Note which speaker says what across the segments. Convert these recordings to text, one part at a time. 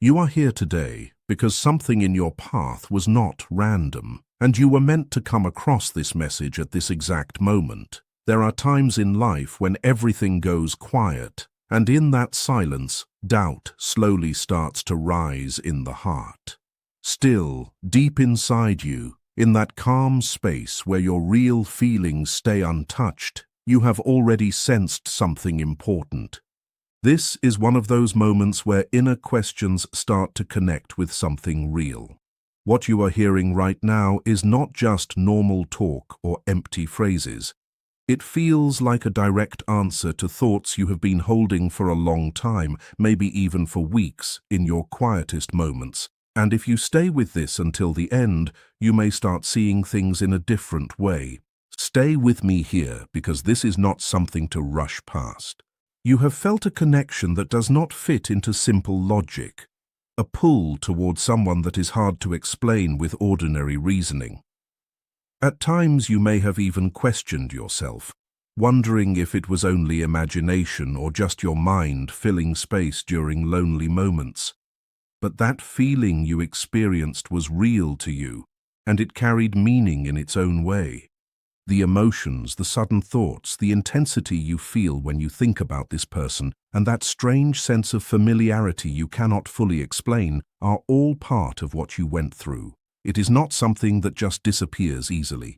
Speaker 1: You are here today because something in your path was not random, and you were meant to come across this message at this exact moment. There are times in life when everything goes quiet, and in that silence, doubt slowly starts to rise in the heart. Still, deep inside you, in that calm space where your real feelings stay untouched, you have already sensed something important. This is one of those moments where inner questions start to connect with something real. What you are hearing right now is not just normal talk or empty phrases. It feels like a direct answer to thoughts you have been holding for a long time, maybe even for weeks, in your quietest moments. And if you stay with this until the end, you may start seeing things in a different way. Stay with me here, because this is not something to rush past. You have felt a connection that does not fit into simple logic, a pull toward someone that is hard to explain with ordinary reasoning. At times you may have even questioned yourself, wondering if it was only imagination or just your mind filling space during lonely moments. But that feeling you experienced was real to you, and it carried meaning in its own way. The emotions, the sudden thoughts, the intensity you feel when you think about this person, and that strange sense of familiarity you cannot fully explain, are all part of what you went through. It is not something that just disappears easily.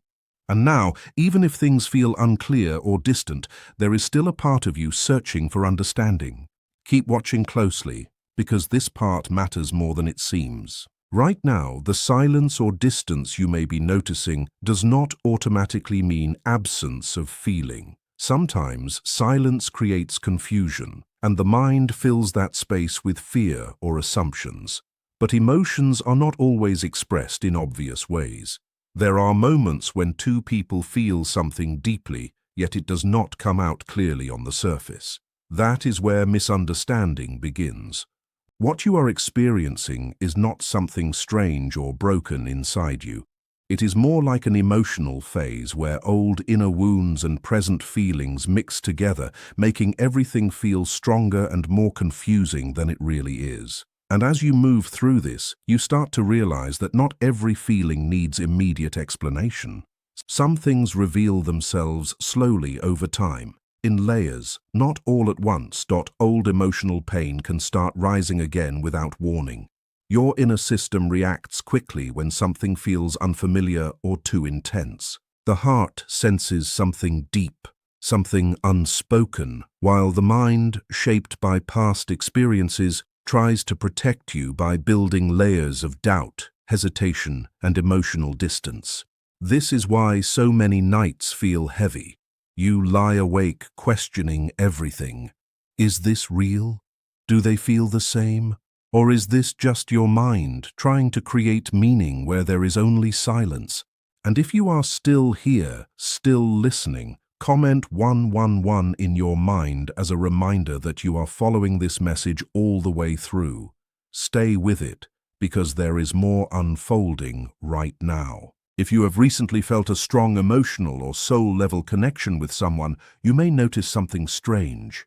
Speaker 1: And now, even if things feel unclear or distant, there is still a part of you searching for understanding. Keep watching closely, because this part matters more than it seems. Right now, the silence or distance you may be noticing does not automatically mean absence of feeling. Sometimes silence creates confusion, and the mind fills that space with fear or assumptions. But emotions are not always expressed in obvious ways. There are moments when two people feel something deeply, yet it does not come out clearly on the surface. That is where misunderstanding begins. What you are experiencing is not something strange or broken inside you. It is more like an emotional phase where old inner wounds and present feelings mix together, making everything feel stronger and more confusing than it really is. And as you move through this, you start to realize that not every feeling needs immediate explanation. Some things reveal themselves slowly over time, in layers, not all at once. Old emotional pain can start rising again without warning. Your inner system reacts quickly when something feels unfamiliar or too intense. The heart senses something deep, something unspoken, while the mind, shaped by past experiences, tries to protect you by building layers of doubt, hesitation, and emotional distance. This is why so many nights feel heavy. You lie awake questioning everything. Is this real? Do they feel the same? Or is this just your mind trying to create meaning where there is only silence? And if you are still here, still listening, comment 111 in your mind as a reminder that you are following this message all the way through. Stay with it, because there is more unfolding right now. If you have recently felt a strong emotional or soul-level connection with someone, you may notice something strange.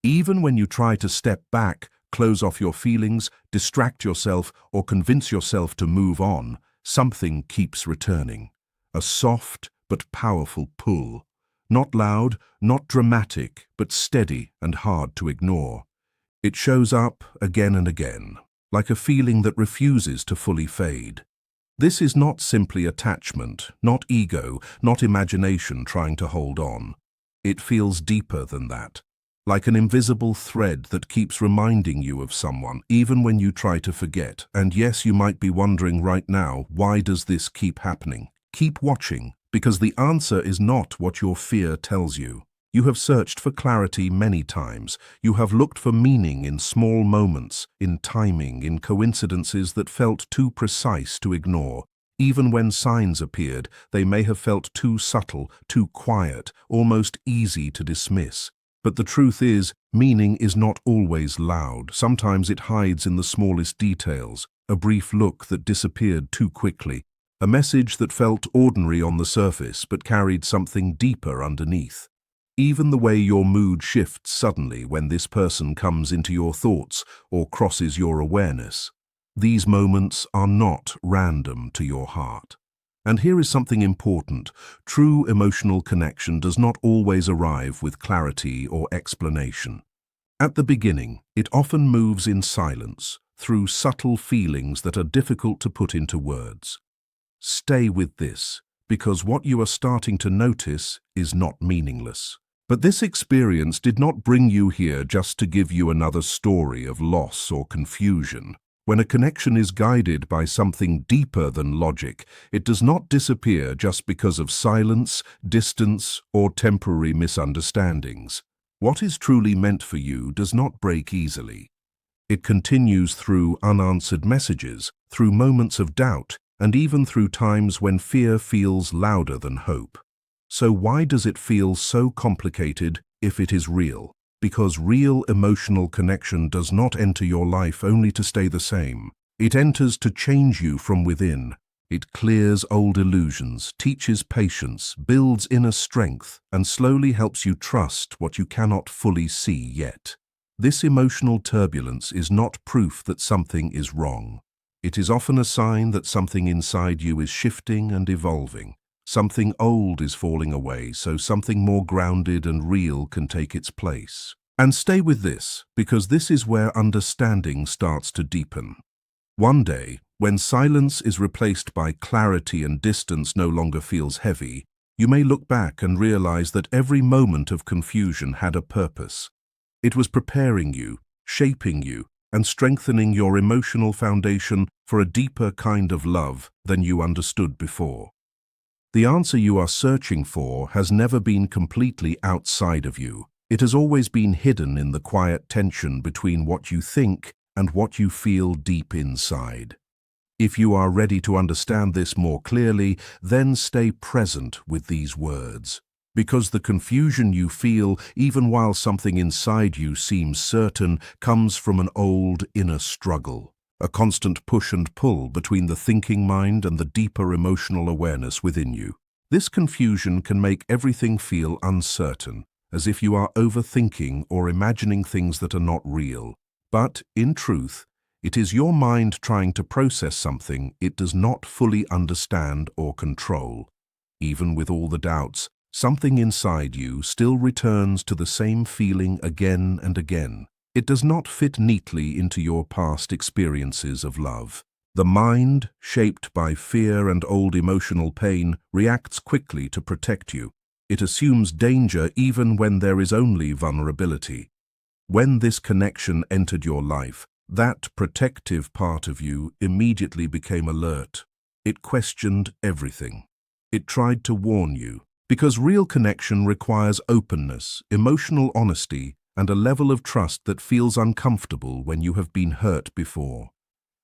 Speaker 1: Even when you try to step back, close off your feelings, distract yourself, or convince yourself to move on, something keeps returning. A soft but powerful pull. Not loud, not dramatic, but steady and hard to ignore. It shows up again and again, like a feeling that refuses to fully fade. This is not simply attachment, not ego, not imagination trying to hold on. It feels deeper than that, like an invisible thread that keeps reminding you of someone, even when you try to forget. And yes, you might be wondering right now, why does this keep happening? Keep watching, because the answer is not what your fear tells you. You have searched for clarity many times. You have looked for meaning in small moments, in timing, in coincidences that felt too precise to ignore. Even when signs appeared, they may have felt too subtle, too quiet, almost easy to dismiss. But the truth is, meaning is not always loud. Sometimes it hides in the smallest details, a brief look that disappeared too quickly, a message that felt ordinary on the surface but carried something deeper underneath. Even the way your mood shifts suddenly when this person comes into your thoughts or crosses your awareness. These moments are not random to your heart. And here is something important. True emotional connection does not always arrive with clarity or explanation. At the beginning, it often moves in silence, through subtle feelings that are difficult to put into words. Stay with this, because what you are starting to notice is not meaningless. But this experience did not bring you here just to give you another story of loss or confusion. When a connection is guided by something deeper than logic, it does not disappear just because of silence, distance, or temporary misunderstandings. What is truly meant for you does not break easily. It continues through unanswered messages, through moments of doubt, and even through times when fear feels louder than hope. So why does it feel so complicated if it is real? Because real emotional connection does not enter your life only to stay the same. It enters to change you from within. It clears old illusions, teaches patience, builds inner strength, and slowly helps you trust what you cannot fully see yet. This emotional turbulence is not proof that something is wrong. It is often a sign that something inside you is shifting and evolving. Something old is falling away, so something more grounded and real can take its place. And stay with this, because this is where understanding starts to deepen. One day, when silence is replaced by clarity and distance no longer feels heavy, you may look back and realize that every moment of confusion had a purpose. It was preparing you, shaping you, and strengthening your emotional foundation for a deeper kind of love than you understood before. The answer you are searching for has never been completely outside of you. It has always been hidden in the quiet tension between what you think and what you feel deep inside. If you are ready to understand this more clearly, then stay present with these words. Because the confusion you feel, even while something inside you seems certain, comes from an old inner struggle. A constant push and pull between the thinking mind and the deeper emotional awareness within you. This confusion can make everything feel uncertain, as if you are overthinking or imagining things that are not real. But, in truth, it is your mind trying to process something it does not fully understand or control. Even with all the doubts, something inside you still returns to the same feeling again and again. It does not fit neatly into your past experiences of love. The mind, shaped by fear and old emotional pain, reacts quickly to protect you. It assumes danger even when there is only vulnerability. When this connection entered your life, that protective part of you immediately became alert. It questioned everything. It tried to warn you, because real connection requires openness, emotional honesty, and a level of trust that feels uncomfortable when you have been hurt before.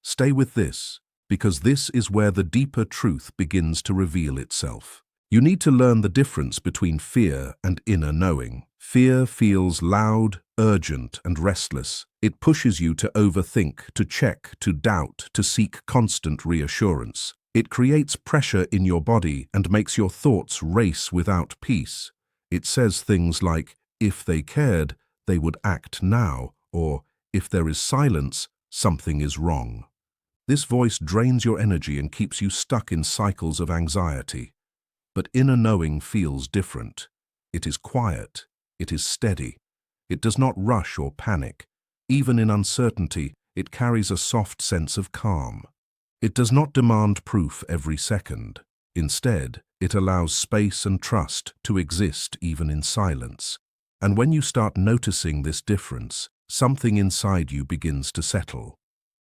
Speaker 1: Stay with this, because this is where the deeper truth begins to reveal itself. You need to learn the difference between fear and inner knowing. Fear feels loud, urgent, and restless. It pushes you to overthink, to check, to doubt, to seek constant reassurance. It creates pressure in your body and makes your thoughts race without peace. It says things like, if they cared, they would act now, or if there is silence, something is wrong. This voice drains your energy and keeps you stuck in cycles of anxiety. But inner knowing feels different. It is quiet. It is steady. It does not rush or panic. Even in uncertainty, it carries a soft sense of calm. It does not demand proof every second. Instead, it allows space and trust to exist even in silence. And when you start noticing this difference, something inside you begins to settle.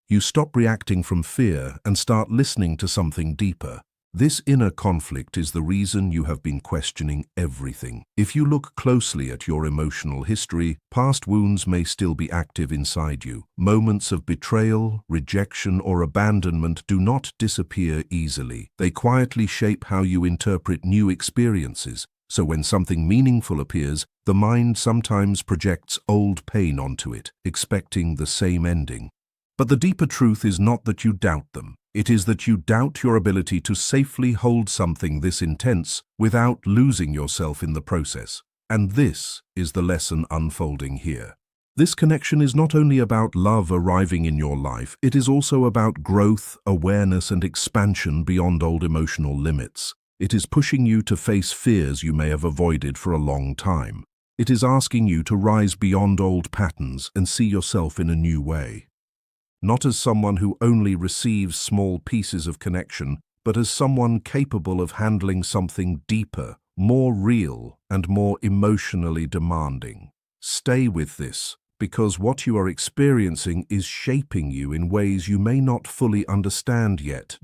Speaker 1: You stop reacting from fear and start listening to something deeper. This inner conflict is the reason you have been questioning everything. If you look closely at your emotional history, past wounds may still be active inside you. Moments of betrayal, rejection, or abandonment do not disappear easily. They quietly shape how you interpret new experiences. So when something meaningful appears, the mind sometimes projects old pain onto it, expecting the same ending. But the deeper truth is not that you doubt them. It is that you doubt your ability to safely hold something this intense without losing yourself in the process. And this is the lesson unfolding here. This connection is not only about love arriving in your life, it is also about growth, awareness, and expansion beyond old emotional limits. It is pushing you to face fears you may have avoided for a long time. It is asking you to rise beyond old patterns and see yourself in a new way. Not as someone who only receives small pieces of connection, but as someone capable of handling something deeper, more real, and more emotionally demanding. Stay with this, because what you are experiencing is shaping you in ways you may not fully understand yet.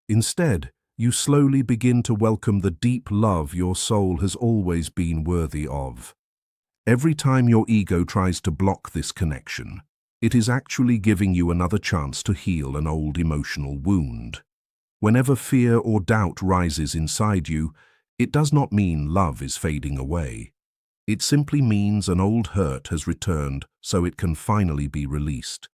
Speaker 1: Instead, you slowly begin to welcome the deep love your soul has always been worthy of. Every time your ego tries to block this connection, it is actually giving you another chance to heal an old emotional wound. Whenever fear or doubt rises inside you, it does not mean love is fading away. It simply means an old hurt has returned so it can finally be released.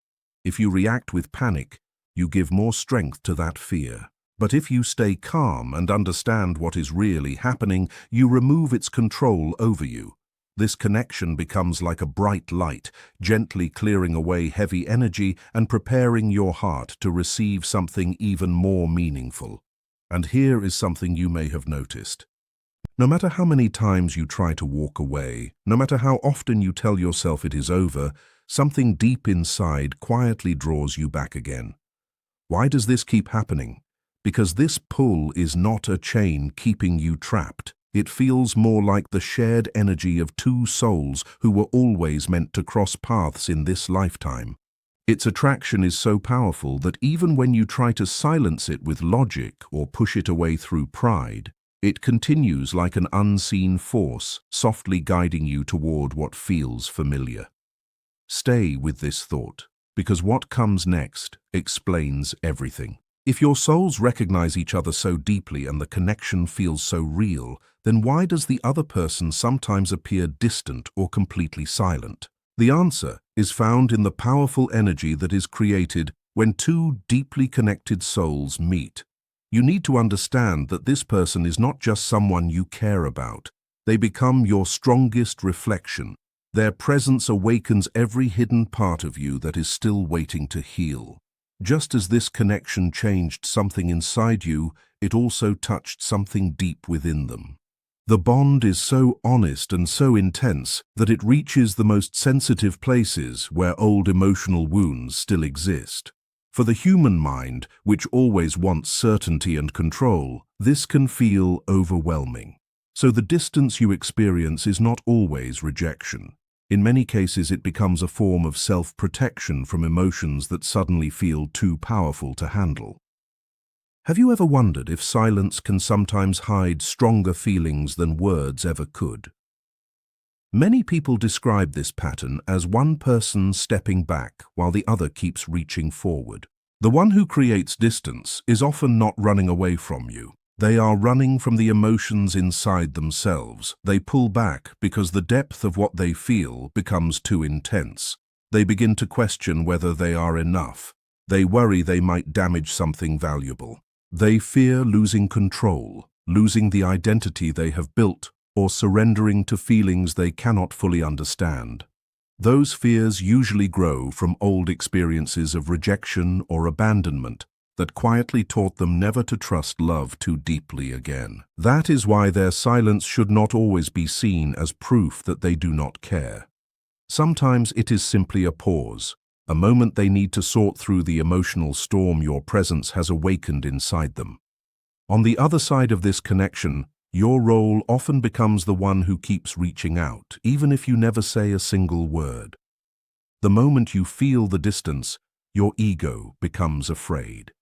Speaker 1: If you react with panic, you give more strength to that fear. But if you stay calm and understand what is really happening, you remove its control over you. This connection becomes like a bright light, gently clearing away heavy energy and preparing your heart to receive something even more meaningful. And here is something you may have noticed. No matter how many times you try to walk away, no matter how often you tell yourself it is over, something deep inside quietly draws you back again. Why does this keep happening? Because this pull is not a chain keeping you trapped. It feels more like the shared energy of two souls who were always meant to cross paths in this lifetime. Its attraction is so powerful that even when you try to silence it with logic or push it away through pride, it continues like an unseen force, softly guiding you toward what feels familiar. Stay with this thought, because what comes next explains everything. If your souls recognize each other so deeply and the connection feels so real, then why does the other person sometimes appear distant or completely silent? The answer is found in the powerful energy that is created when two deeply connected souls meet. You need to understand that this person is not just someone you care about. They become your strongest reflection. Their presence awakens every hidden part of you that is still waiting to heal. Just as this connection changed something inside you, it also touched something deep within them. The bond is so honest and so intense that it reaches the most sensitive places where old emotional wounds still exist. For the human mind, which always wants certainty and control, this can feel overwhelming. So the distance you experience is not always rejection. In many cases, it becomes a form of self-protection from emotions that suddenly feel too powerful to handle. Have you ever wondered if silence can sometimes hide stronger feelings than words ever could? Many people describe this pattern as one person stepping back while the other keeps reaching forward. The one who creates distance is often not running away from you. They are running from the emotions inside themselves. They pull back because the depth of what they feel becomes too intense. They begin to question whether they are enough. They worry they might damage something valuable. They fear losing control, losing the identity they have built, or surrendering to feelings they cannot fully understand. Those fears usually grow from old experiences of rejection or abandonment that quietly taught them never to trust love too deeply again. That is why their silence should not always be seen as proof that they do not care. Sometimes it is simply a pause, a moment they need to sort through the emotional storm your presence has awakened inside them. On the other side of this connection, your role often becomes the one who keeps reaching out, even if you never say a single word. The moment you feel the distance, your ego becomes afraid.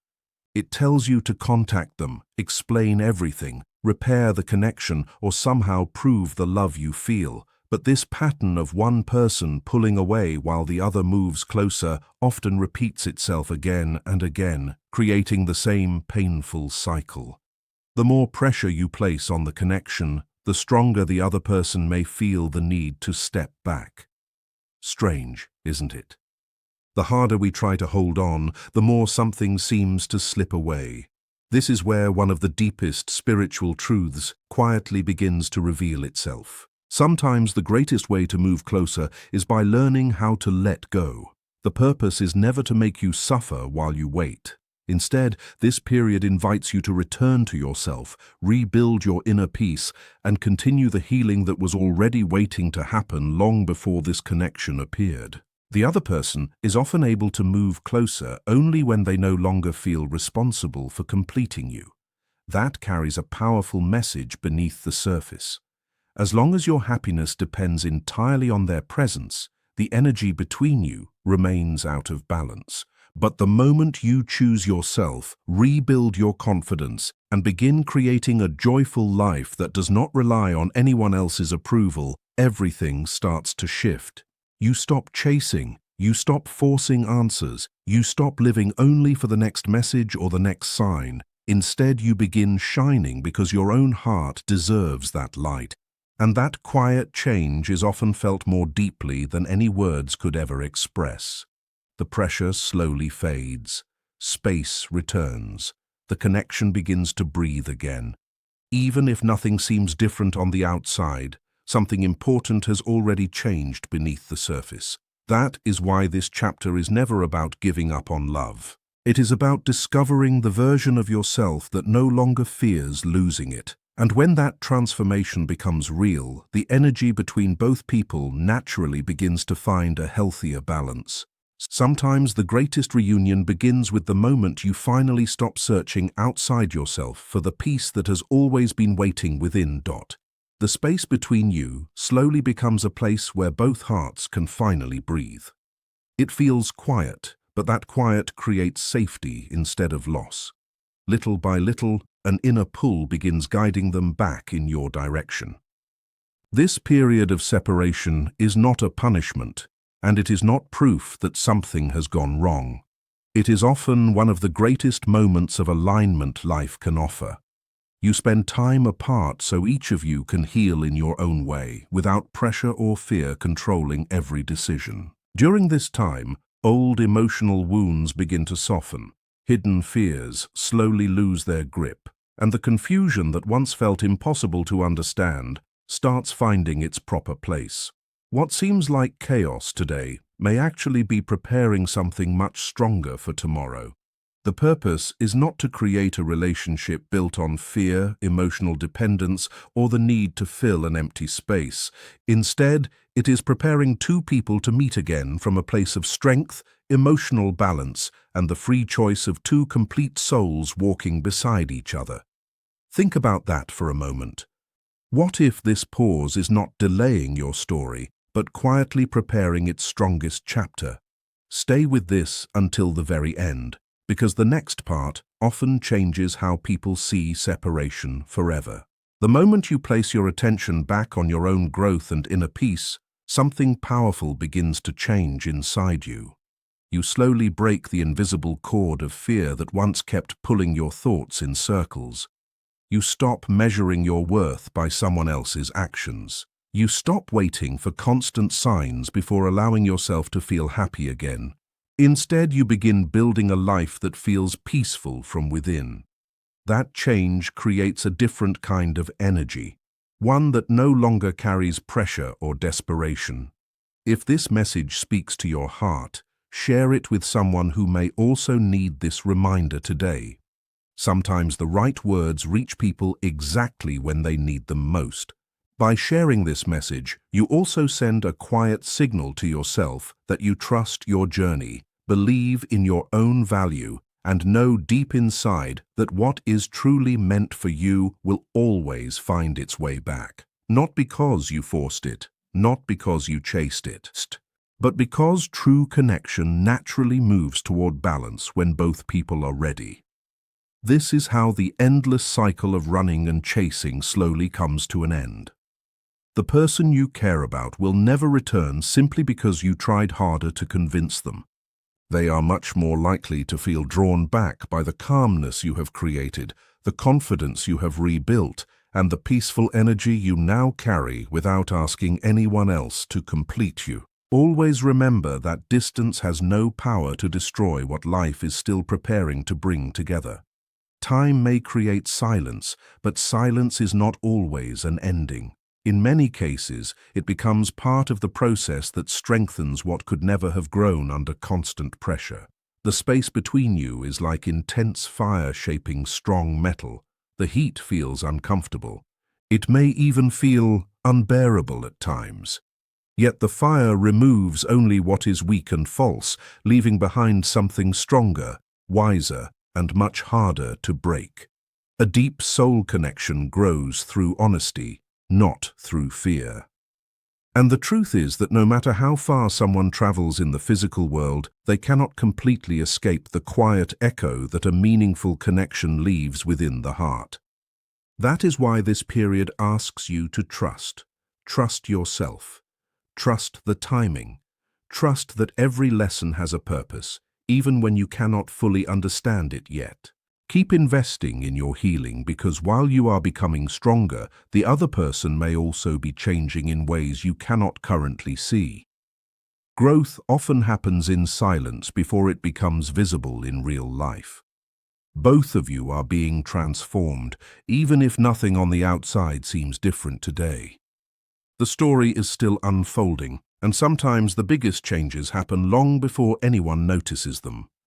Speaker 1: It tells you to contact them, explain everything, repair the connection, or somehow prove the love you feel. But this pattern of one person pulling away while the other moves closer often repeats itself again and again, creating the same painful cycle. The more pressure you place on the connection, the stronger the other person may feel the need to step back. Strange, isn't it? The harder we try to hold on, the more something seems to slip away. This is where one of the deepest spiritual truths quietly begins to reveal itself. Sometimes the greatest way to move closer is by learning how to let go. The purpose is never to make you suffer while you wait. Instead, this period invites you to return to yourself, rebuild your inner peace, and continue the healing that was already waiting to happen long before this connection appeared. The other person is often able to move closer only when they no longer feel responsible for completing you. That carries a powerful message beneath the surface. As long as your happiness depends entirely on their presence, the energy between you remains out of balance. But the moment you choose yourself, rebuild your confidence, and begin creating a joyful life that does not rely on anyone else's approval, everything starts to shift. You stop chasing, you stop forcing answers, you stop living only for the next message or the next sign. Instead, you begin shining because your own heart deserves that light. And that quiet change is often felt more deeply than any words could ever express. The pressure slowly fades. Space returns. The connection begins to breathe again. Even if nothing seems different on the outside, something important has already changed beneath the surface. That is why this chapter is never about giving up on love. It is about discovering the version of yourself that no longer fears losing it. And when that transformation becomes real, the energy between both people naturally begins to find a healthier balance. Sometimes the greatest reunion begins with the moment you finally stop searching outside yourself for the peace that has always been waiting within. The space between you slowly becomes a place where both hearts can finally breathe. It feels quiet, but that quiet creates safety instead of loss. Little by little, an inner pull begins guiding them back in your direction. This period of separation is not a punishment, and it is not proof that something has gone wrong. It is often one of the greatest moments of alignment life can offer. You spend time apart so each of you can heal in your own way, without pressure or fear controlling every decision. During this time, old emotional wounds begin to soften. Hidden fears slowly lose their grip, and the confusion that once felt impossible to understand starts finding its proper place. What seems like chaos today may actually be preparing something much stronger for tomorrow. The purpose is not to create a relationship built on fear, emotional dependence, or the need to fill an empty space. Instead, it is preparing two people to meet again from a place of strength, emotional balance, and the free choice of two complete souls walking beside each other. Think about that for a moment. What if this pause is not delaying your story, but quietly preparing its strongest chapter? Stay with this until the very end, because the next part often changes how people see separation forever. The moment you place your attention back on your own growth and inner peace, something powerful begins to change inside you. You slowly break the invisible cord of fear that once kept pulling your thoughts in circles. You stop measuring your worth by someone else's actions. You stop waiting for constant signs before allowing yourself to feel happy again. Instead, you begin building a life that feels peaceful from within. That change creates a different kind of energy, one that no longer carries pressure or desperation. If this message speaks to your heart, share it with someone who may also need this reminder today. Sometimes the right words reach people exactly when they need them most. By sharing this message, you also send a quiet signal to yourself that you trust your journey, believe in your own value, and know deep inside that what is truly meant for you will always find its way back. Not because you forced it, not because you chased it, but because true connection naturally moves toward balance when both people are ready. This is how the endless cycle of running and chasing slowly comes to an end. The person you care about will never return simply because you tried harder to convince them. They are much more likely to feel drawn back by the calmness you have created, the confidence you have rebuilt, and the peaceful energy you now carry without asking anyone else to complete you. Always remember that distance has no power to destroy what life is still preparing to bring together. Time may create silence, but silence is not always an ending. In many cases, it becomes part of the process that strengthens what could never have grown under constant pressure. The space between you is like intense fire shaping strong metal. The heat feels uncomfortable. It may even feel unbearable at times. Yet the fire removes only what is weak and false, leaving behind something stronger, wiser, and much harder to break. A deep soul connection grows through honesty, not through fear. And the truth is that no matter how far someone travels in the physical world, they cannot completely escape the quiet echo that a meaningful connection leaves within the heart. That is why this period asks you to trust. Trust yourself. Trust the timing. Trust that every lesson has a purpose, even when you cannot fully understand it yet. Keep investing in your healing because while you are becoming stronger, the other person may also be changing in ways you cannot currently see. Growth often happens in silence before it becomes visible in real life. Both of you are being transformed, even if nothing on the outside seems different today. The story is still unfolding, and sometimes the biggest changes happen long before anyone notices them.